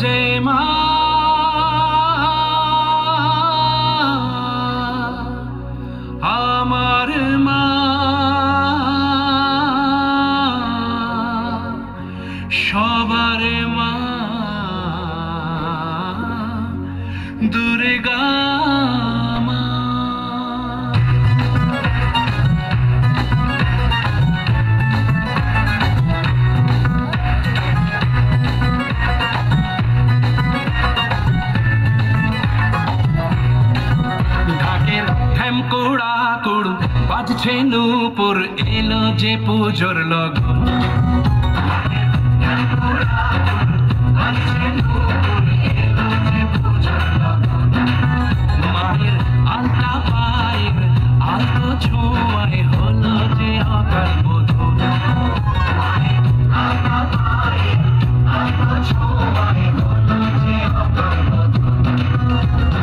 যে মা আমার মা সবার মা দুর্গা মা। ঢাকের ঢ্যামকুড়া কুড় বাজছে নূপুর এলো যে পুজোর লগন। মায়ের আলতা পায়ের আলতো ছোঁয়ায় হলো যে অকাল বোধন।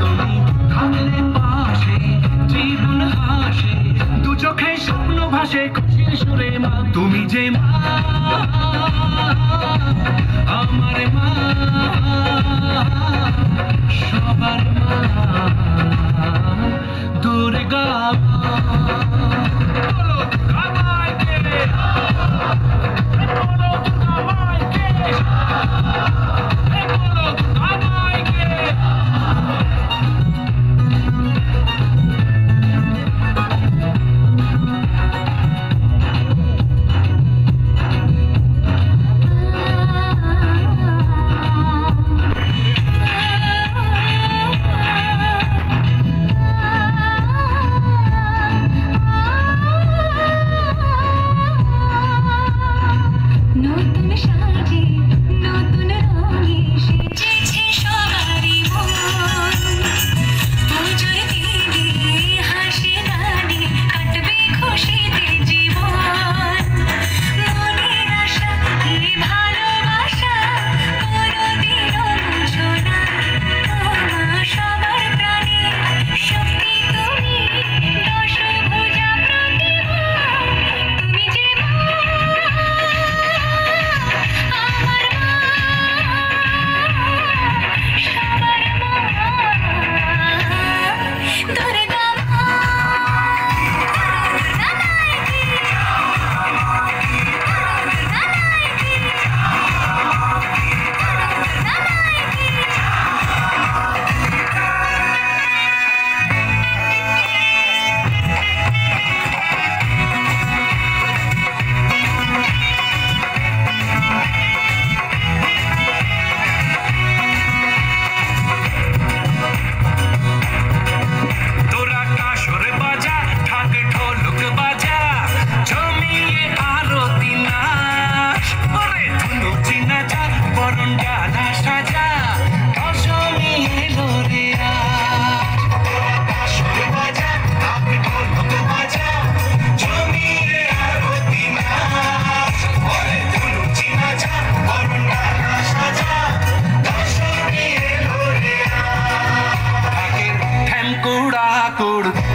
তুমি থাকলে পাশে জীবন হাসে দু চোখে স্বপ্ন ভাসে খুশির সুরে মা তুমি যে মা আমার মা সবার মা দুর্গা মা। বলো দুর্গা মাইকে, বলো দুর্গা মাইকে, বলো দুর্গা মাইকে।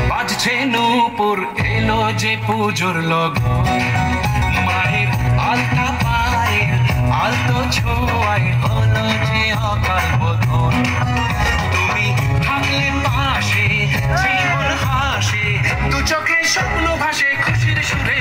বাজছে নূপুর এলো যে পুজোর লগন। মায়ের আলতা পায়ের আলতো ছোঁয়ায় হলো যে অকাল বোধন। তুমি থাকলে পাশে জীবন হাসে দু চোখে স্বপ্ন ভাসে খুশির সুরে।